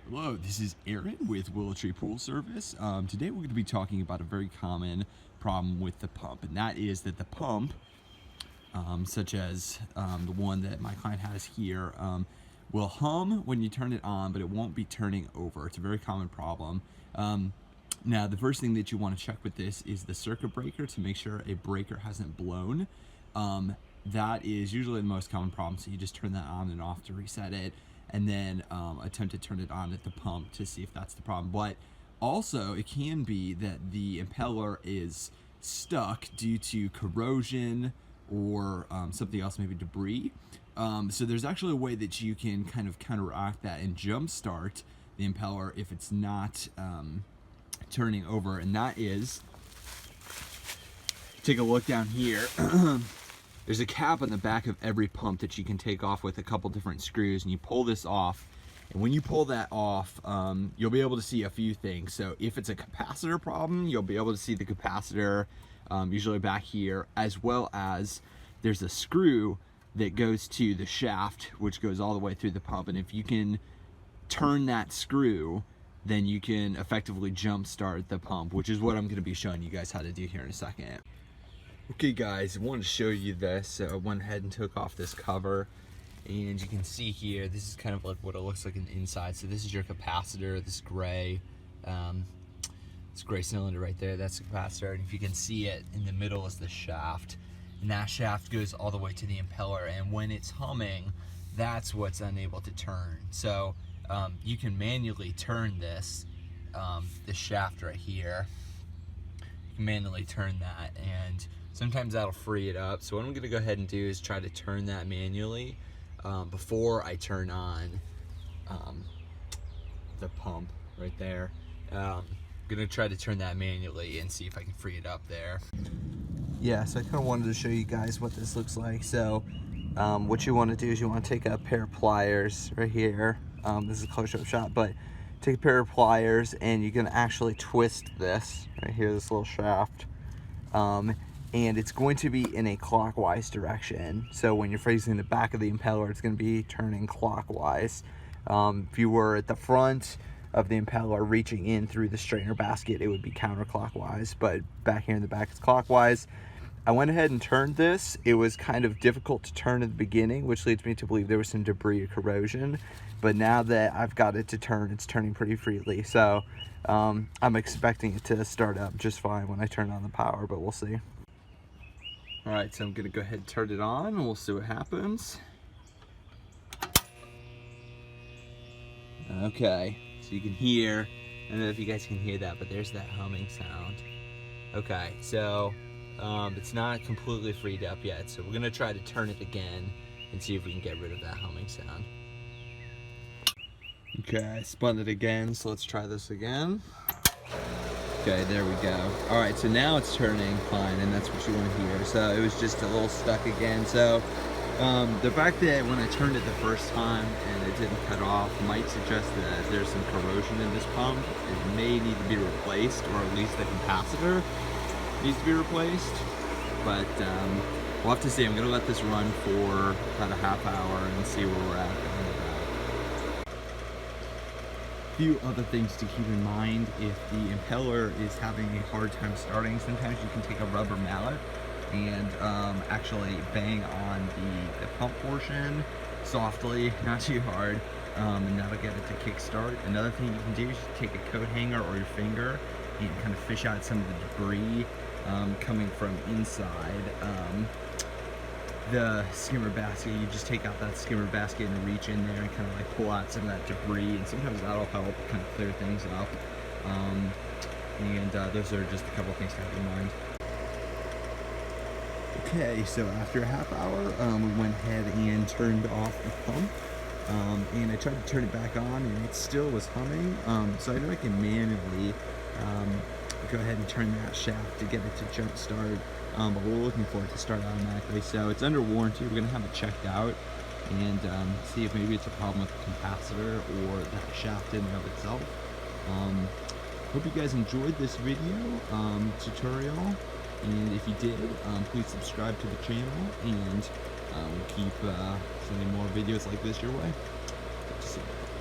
Hello, this is Aaron with Willow Tree Pool Service. Today we're going to be talking about a very common problem with the pump, and that is that the pump, such as the one that my client has here, will hum when you turn it on, but it won't be turning over. It's a very common problem. Now, the first thing that you want to check with this is the circuit breaker to make sure a breaker hasn't blown. That is usually the most common problem, so you just turn that on and off to reset it, and then attempt to turn it on at the pump to see if that's the problem. But also, it can be that the impeller is stuck due to corrosion or something else, maybe debris. So there's actually a way that you can kind of counteract that and jumpstart the impeller if it's not turning over, and that is, take a look down here. There's a cap on the back of every pump that you can take off with a couple different screws, and you pull this off, and when you pull that off, you'll be able to see a few things. So if it's a capacitor problem, you'll be able to see the capacitor, usually back here, as well as there's a screw that goes to the shaft, which goes all the way through the pump, and if you can turn that screw, then you can effectively jump start the pump, which is what I'm going to be showing you guys how to do here in a second. Okay guys, I wanted to show you this. So I went ahead and took off this cover, and you can see here, this is kind of like what it looks like in the inside. So this is your capacitor, this gray cylinder right there, that's the capacitor, and if you can see it, in the middle is the shaft, and that shaft goes all the way to the impeller, and when it's humming, that's what's unable to turn. So you can manually turn this, the shaft right here, you can manually turn that, and sometimes that'll free it up. So what I'm gonna go ahead and do is try to turn that manually before I turn on the pump right there. I'm gonna try to turn that manually and see if I can free it up there. Yeah, so I kind of wanted to show you guys what this looks like. So what you want to do is you want to take a pair of pliers right here. This is a close-up shot, but take a pair of pliers and you can actually twist this right here, this little shaft. And it's going to be in a clockwise direction. So when you're facing the back of the impeller, it's going to be turning clockwise. If you were at the front of the impeller reaching in through the strainer basket, it would be counterclockwise, but back here in the back it's clockwise. I went ahead and turned this. It was kind of difficult to turn in the beginning, which leads me to believe there was some debris or corrosion, but now that I've got it to turn, it's turning pretty freely. So I'm expecting it to start up just fine when I turn on the power, but we'll see. All right, so I'm gonna go ahead and turn it on and we'll see what happens. Okay, so you can hear, I don't know if you guys can hear that, but there's that humming sound. Okay, so it's not completely freed up yet, so we're gonna try to turn it again and see if we can get rid of that humming sound. Okay, I spun it again, so let's try this again. Okay, there we go. All right, so now it's turning fine, and that's what you want to hear. So it was just a little stuck again. So the fact that when I turned it the first time and it didn't cut off might suggest that there's some corrosion in this pump. It may need to be replaced, or at least the capacitor needs to be replaced. But we'll have to see. I'm gonna let this run for about a half hour and see where we're at. Few other things to keep in mind if the impeller is having a hard time starting. Sometimes you can take a rubber mallet and actually bang on the pump portion softly, not too hard, and that'll get it to kick start. Another thing you can do is take a coat hanger or your finger and kind of fish out some of the debris coming from inside the skimmer basket. You just take out that skimmer basket and reach in there and kind of like pull out some of that debris, and sometimes that'll help kind of clear things up. Those are just a couple of things to have in mind. Okay, so after a half hour, we went ahead and turned off the pump, and I tried to turn it back on, and it still was humming. So I know I can manually go ahead and turn that shaft to get it to jump start. But we're looking for it to start automatically. So it's under warranty. We're gonna have it checked out and see if maybe it's a problem with the capacitor or that shaft in and of itself. Hope you guys enjoyed this video tutorial, and if you did, please subscribe to the channel, and we'll keep sending more videos like this your way.